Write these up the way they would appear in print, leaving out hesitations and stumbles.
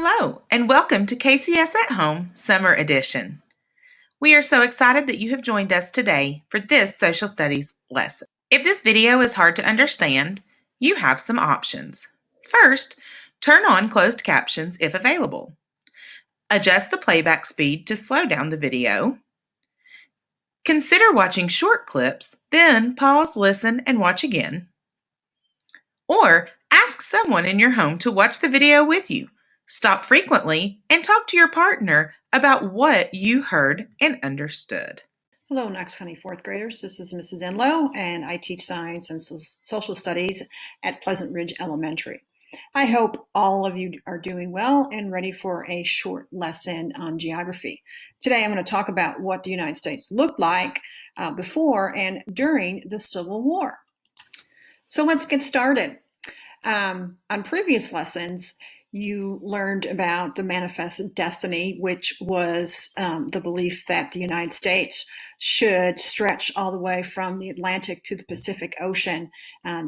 Hello, and welcome to KCS at Home Summer Edition. We are so excited that you have joined us today for this social studies lesson. If this video is hard to understand, you have some options. First, turn on closed captions if available. Adjust the playback speed to slow down the video. Consider watching short clips, then pause, listen, and watch again. Or ask someone in your home to watch the video with you. Stop frequently and talk to your partner about what you heard and understood. Hello, Knox County fourth graders. This is Mrs. Enlow, and I teach science and social studies at Pleasant Ridge Elementary. I hope all of you are doing well and ready for a short lesson on geography. Today I'm going to talk about what the United States looked like before and during the Civil War. So let's get started. On previous lessons, you learned about the manifest destiny, which was the belief that the United States should stretch all the way from the Atlantic to the Pacific Ocean.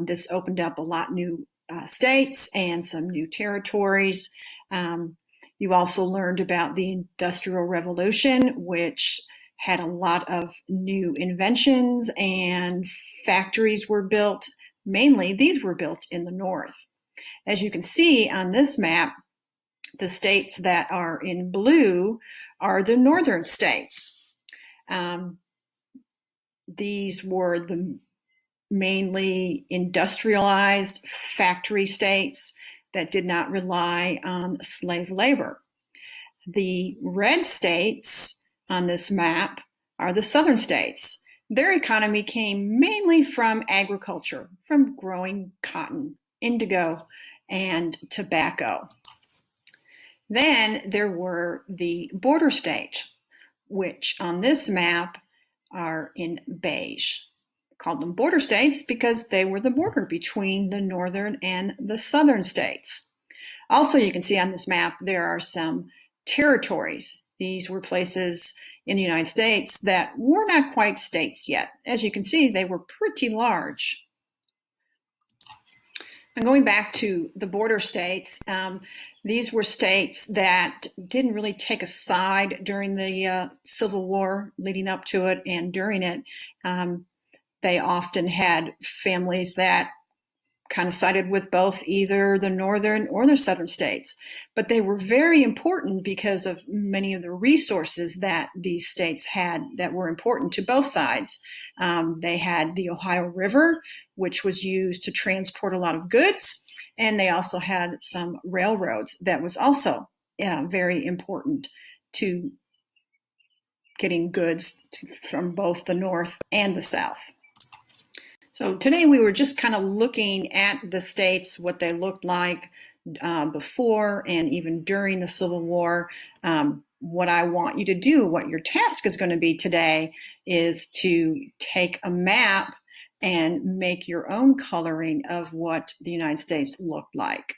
This opened up a lot of new states and some new territories. You also learned about the Industrial Revolution, which had a lot of new inventions and factories were built. Mainly, these were built in the North. As you can see on this map, the states that are in blue are the northern states. These were the mainly industrialized factory states that did not rely on slave labor. The red states on this map are the southern states. Their economy came mainly from agriculture, from growing cotton, indigo, and tobacco. Then there were the border states, which on this map are in beige. I called them border states because they were the border between the northern and the southern states. Also, you can see on this map there are some territories. These were places in the United States that were not quite states yet. As you can see, they were pretty large. And going back to the border states, these were states that didn't really take a side during the Civil War leading up to it and during it. They often had families that kind of sided with both either the northern or the southern states. But they were very important because of many of the resources that these states had that were important to both sides. They had the Ohio River, which was used to transport a lot of goods. And they also had some railroads that was also very important to getting goods from both the north and the south. So today we were just kind of looking at the states, what they looked like before and even during the Civil War. What I want you to do, what your task is going to be today, is to take a map and make your own coloring of what the United States looked like.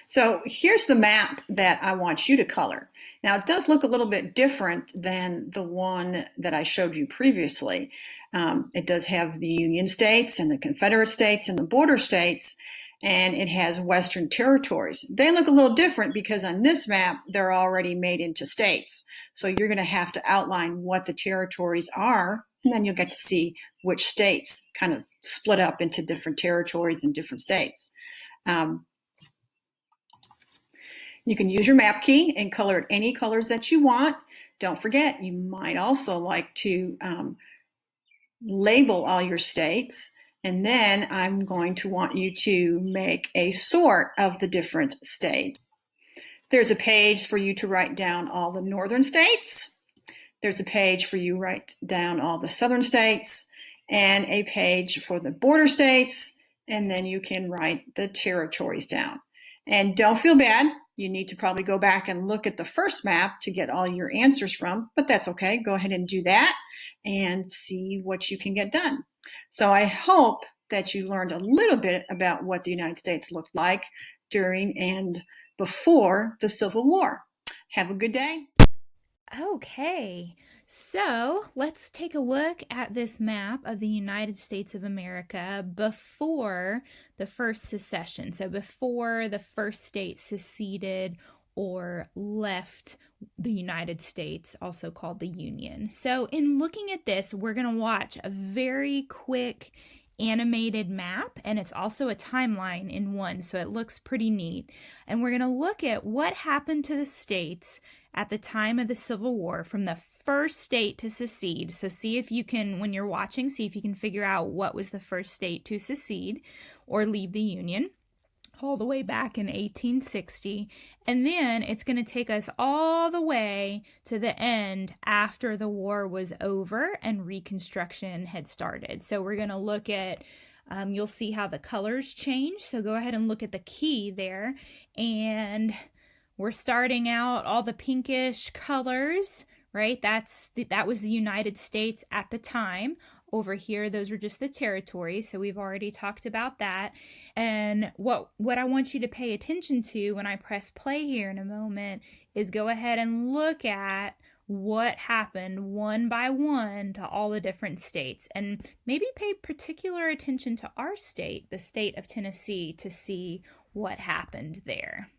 So here's the map that I want you to color. Now it does look a little bit different than the one that I showed you previously. It does have the Union states and the Confederate states and the border states, and it has Western territories. They look a little different because on this map, they're already made into states. So you're going to have to outline what the territories are, and then you'll get to see which states kind of split up into different territories and different states. You can use your map key and color it any colors that you want. Don't forget, you might also like to label all your states, and then I'm going to want you to make a sort of the different states. There's a page for you to write down all the northern states. There's a page for you to write down all the southern states, and a page for the border states, and then you can write the territories down. And don't feel bad. You need to probably go back and look at the first map to get all your answers from, but that's okay. Go ahead and do that and see what you can get done. So I hope that you learned a little bit about what the United States looked like during and before the Civil War. Have a good day. Okay, So let's take a look at this map of the United States of America before the first secession. So before the first state seceded or left the United States, also called the Union. So in looking at this, we're going to watch a very quick animated map, and it's also a timeline in one, so it looks pretty neat. And we're going to look at what happened to the states at the time of the Civil War from the first state to secede. So see if you can, when you're watching, see if you can figure out what was the first state to secede or leave the Union, all the way back in 1860. And then it's going to take us all the way to the end after the war was over and Reconstruction had started. So we're going to look at you'll see how the colors change. So go ahead and look at the key there. And we're starting out all the pinkish colors, right? That was the United States at the time. Over here, those were just the territories, so we've already talked about that. And what I want you to pay attention to when I press play here in a moment is go ahead and look at what happened one by one to all the different states, and maybe pay particular attention to our state, the state of Tennessee, to see what happened there.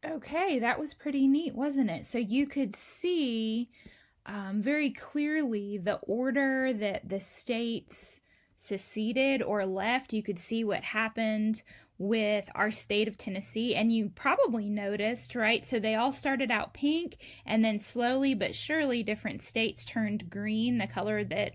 Okay, that was pretty neat, wasn't it? So you could see very clearly the order that the states seceded or left. You could see what happened with our state of Tennessee, and you probably noticed, right? So they all started out pink, and then slowly but surely different states turned green, the color that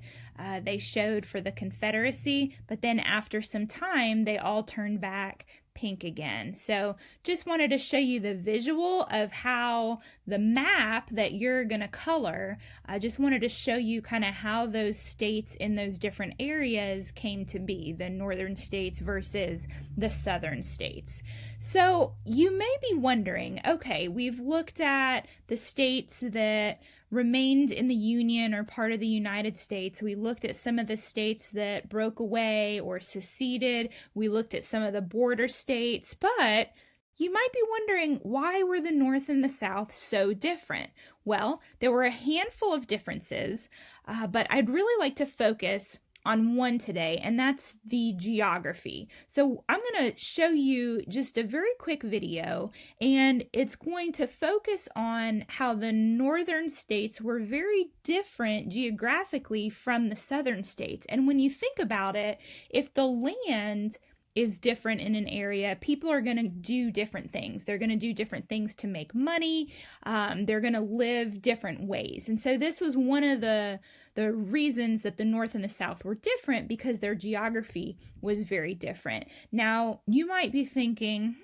they showed for the Confederacy, but then after some time they all turned back pink again. So just wanted to show you the visual of how the map that you're going to color, I just wanted to show you kind of how those states in those different areas came to be, the northern states versus the southern states. So you may be wondering, okay, we've looked at the states that remained in the Union or part of the United States. We looked at some of the states that broke away or seceded. We looked at some of the border states, but you might be wondering, why were the North and the South so different? Well, there were a handful of differences, but I'd really like to focus on one today, and that's the geography. So I'm going to show you just a very quick video, and it's going to focus on how the northern states were very different geographically from the southern states. And when you think about it, if the land is different in an area, people are going to do different things. They're going to do different things to make money. They're going to live different ways. And so this was one of the reasons that the North and the South were different, because their geography was very different. Now, you might be thinking,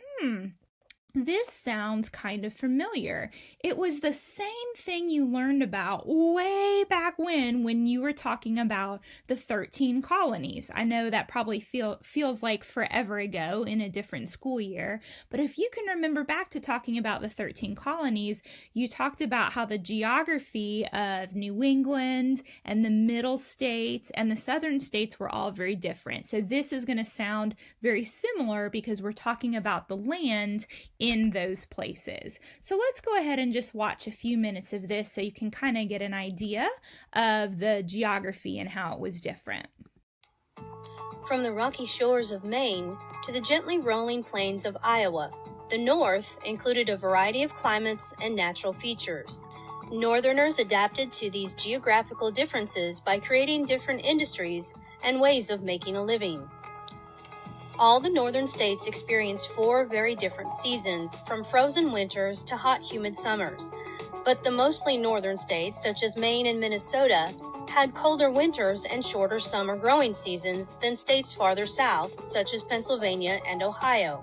this sounds kind of familiar. It was the same thing you learned about way back when you were talking about the 13 colonies. I know that probably feels like forever ago in a different school year, but if you can remember back to talking about the 13 colonies, you talked about how the geography of New England and the middle states and the southern states were all very different. So this is going to sound very similar because we're talking about the land in those places. So let's go ahead and just watch a few minutes of this so you can kind of get an idea of the geography and how it was different. From the rocky shores of Maine to the gently rolling plains of Iowa, the North included a variety of climates and natural features. Northerners adapted to these geographical differences by creating different industries and ways of making a living. All the northern states experienced 4 very different seasons, from frozen winters to hot, humid summers. But the mostly northern states, such as Maine and Minnesota, had colder winters and shorter summer growing seasons than states farther south, such as Pennsylvania and Ohio.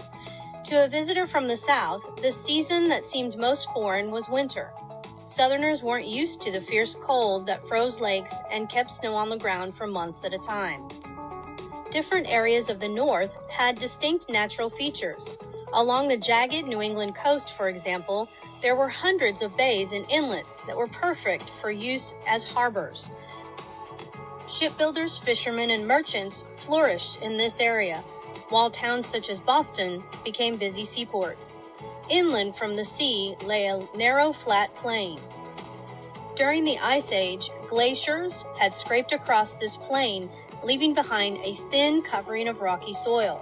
To a visitor from the South, the season that seemed most foreign was winter. Southerners weren't used to the fierce cold that froze lakes and kept snow on the ground for months at a time. Different areas of the North had distinct natural features. Along the jagged New England coast, for example, there were hundreds of bays and inlets that were perfect for use as harbors. Shipbuilders, fishermen, and merchants flourished in this area, while towns such as Boston became busy seaports. Inland from the sea lay a narrow, flat plain. During the Ice Age, glaciers had scraped across this plain, leaving behind a thin covering of rocky soil.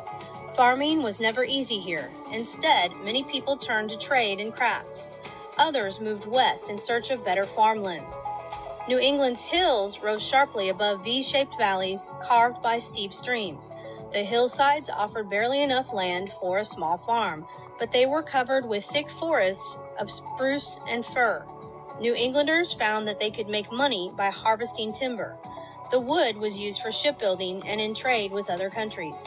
Farming was never easy here. Instead, many people turned to trade and crafts. Others moved west in search of better farmland. New England's hills rose sharply above V-shaped valleys carved by steep streams. The hillsides offered barely enough land for a small farm, but they were covered with thick forests of spruce and fir. New Englanders found that they could make money by harvesting timber. The wood was used for shipbuilding and in trade with other countries.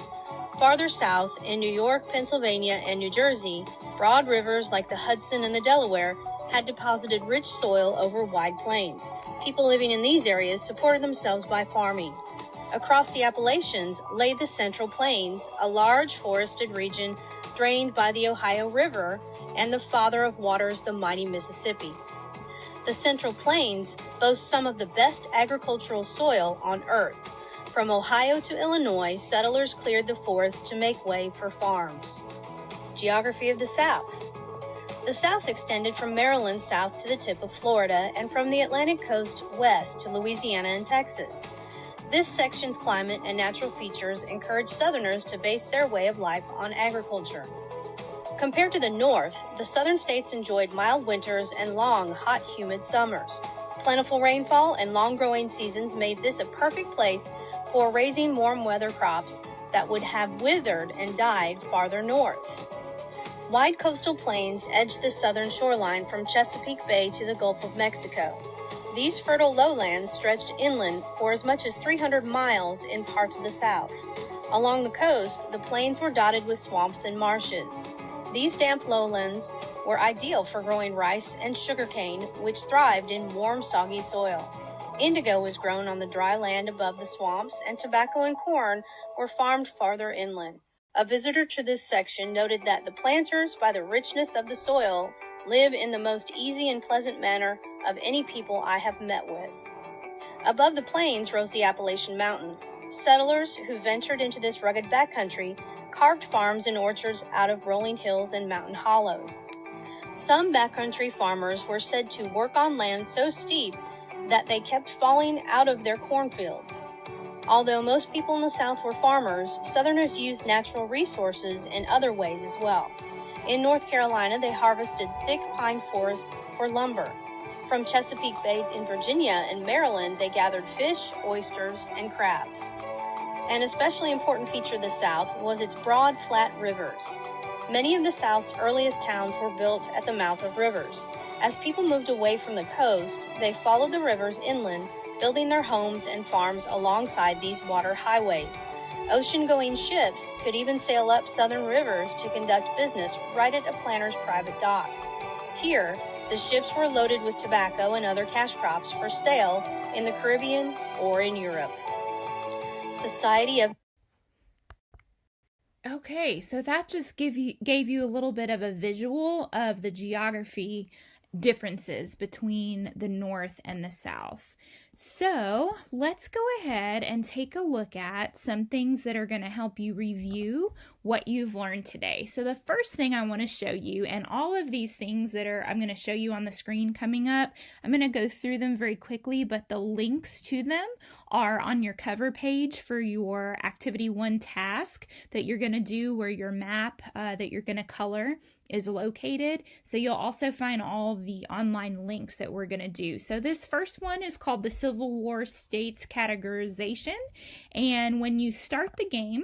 Farther south, in New York, Pennsylvania, and New Jersey, broad rivers like the Hudson and the Delaware had deposited rich soil over wide plains. People living in these areas supported themselves by farming. Across the Appalachians lay the Central Plains, a large forested region drained by the Ohio River and the father of waters, the mighty Mississippi. The Central Plains boast some of the best agricultural soil on Earth. From Ohio to Illinois, settlers cleared the forests to make way for farms. Geography of the South. The South extended from Maryland south to the tip of Florida and from the Atlantic coast west to Louisiana and Texas. This section's climate and natural features encouraged Southerners to base their way of life on agriculture. Compared to the North, the southern states enjoyed mild winters and long, hot, humid summers. Plentiful rainfall and long growing seasons made this a perfect place for raising warm weather crops that would have withered and died farther north. Wide coastal plains edged the southern shoreline from Chesapeake Bay to the Gulf of Mexico. These fertile lowlands stretched inland for as much as 300 miles in parts of the South. Along the coast, the plains were dotted with swamps and marshes. These damp lowlands were ideal for growing rice and sugarcane, which thrived in warm, soggy soil. Indigo was grown on the dry land above the swamps, and tobacco and corn were farmed farther inland. A visitor to this section noted that the planters, by the richness of the soil, live in the most easy and pleasant manner of any people I have met with. Above the plains rose the Appalachian Mountains. Settlers who ventured into this rugged backcountry carved farms and orchards out of rolling hills and mountain hollows. Some backcountry farmers were said to work on land so steep that they kept falling out of their cornfields. Although most people in the South were farmers, Southerners used natural resources in other ways as well. In North Carolina, they harvested thick pine forests for lumber. From Chesapeake Bay in Virginia and Maryland, they gathered fish, oysters, and crabs. An especially important feature of the South was its broad, flat rivers. Many of the South's earliest towns were built at the mouth of rivers. As people moved away from the coast, they followed the rivers inland, building their homes and farms alongside these water highways. Ocean-going ships could even sail up southern rivers to conduct business right at a planter's private dock. Here, the ships were loaded with tobacco and other cash crops for sale in the Caribbean or in Europe. Society of Okay, so that just gave you a little bit of a visual of the geography differences between the North and the South. So let's go ahead and take a look at some things that are going to help you review what you've learned today. So the first thing I want to show you, and all of these things that I'm going to show you on the screen coming up, I'm going to go through them very quickly, but the links to them are on your cover page for your Activity 1 task that you're going to do, where your map that you're going to color is located. So you'll also find all the online links that we're going to do. So this first one is called the Civil War States Categorization. And when you start the game,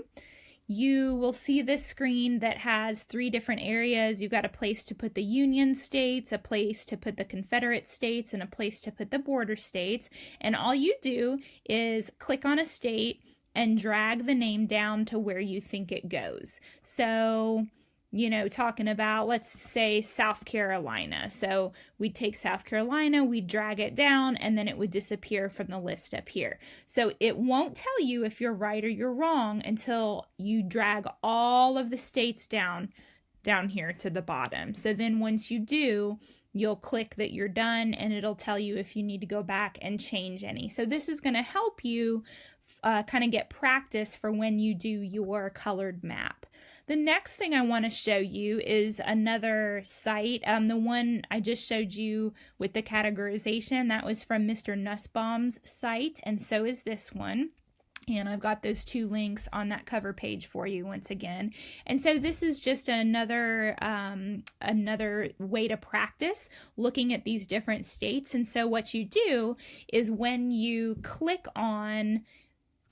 you will see this screen that has 3 different areas. You've got a place to put the Union states, a place to put the Confederate states, and a place to put the border states. And all you do is click on a state and drag the name down to where you think it goes. So, talking about, let's say, South Carolina. So we'd take South Carolina, we'd drag it down, and then it would disappear from the list up here. So it won't tell you if you're right or you're wrong until you drag all of the states down here to the bottom. So then once you do, you'll click that you're done, and it'll tell you if you need to go back and change any. So this is going to help you kind of get practice for when you do your colored map. The next thing I want to show you is another site. The one I just showed you with the categorization, that was from Mr. Nussbaum's site, and so is this one. And I've got those 2 links on that cover page for you once again. And so this is just another way to practice looking at these different states. And so what you do is when you click on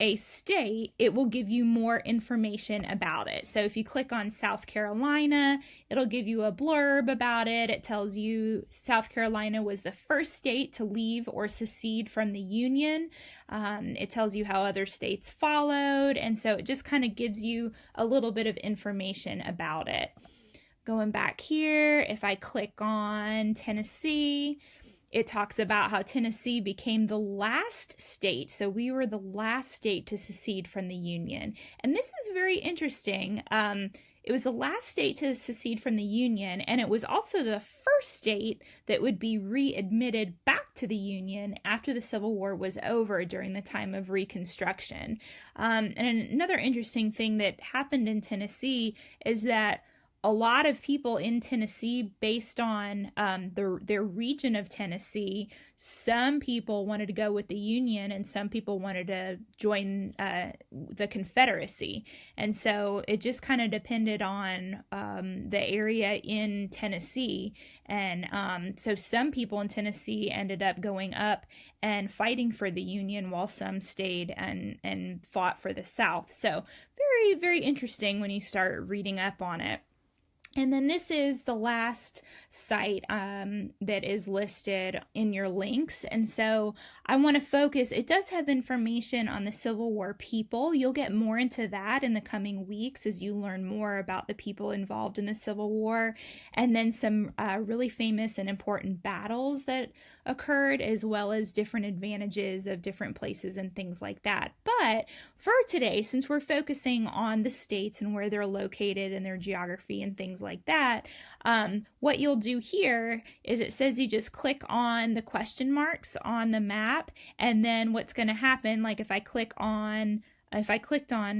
a state, it will give you more information about it. So if you click on South Carolina, it'll give you a blurb about it. It tells you South Carolina was the first state to leave or secede from the Union. It tells you how other states followed. And so it just kind of gives you a little bit of information about it. Going back here, if I click on Tennessee, it talks about how Tennessee became the last state. So we were the last state to secede from the Union. And this is very interesting. It was the last state to secede from the Union, and it was also the first state that would be readmitted back to the Union after the Civil War was over during the time of Reconstruction. And another interesting thing that happened in Tennessee is that a lot of people in Tennessee, based on their region of Tennessee, some people wanted to go with the Union and some people wanted to join the Confederacy. And so it just kind of depended on the area in Tennessee. And so some people in Tennessee ended up going up and fighting for the Union, while some stayed and fought for the South. So very, very interesting when you start reading up on it. And then this is the last site that is listed in your links. And so I want to focus, it does have information on the Civil War people. You'll get more into that in the coming weeks as you learn more about the people involved in the Civil War. And then some really famous and important battles that occurred, as well as different advantages of different places and things like that. But for today, since we're focusing on the states and where they're located and their geography and things like that, what you'll do here is it says you just click on the question marks on the map, and then what's going to happen, like if I clicked on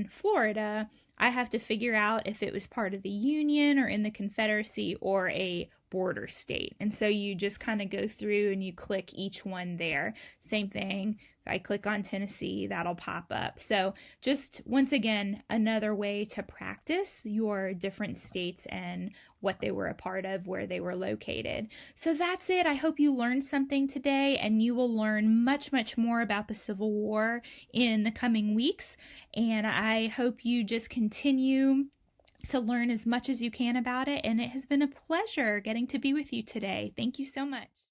Florida, I have to figure out if it was part of the Union or in the Confederacy or a border state. And so you just kind of go through and you click each one there. Same thing. If I click on Tennessee, that'll pop up. So just once again, another way to practice your different states and what they were a part of, where they were located. So that's it. I hope you learned something today, and you will learn much, much more about the Civil War in the coming weeks. And I hope you just continue to learn as much as you can about it. And it has been a pleasure getting to be with you today. Thank you so much.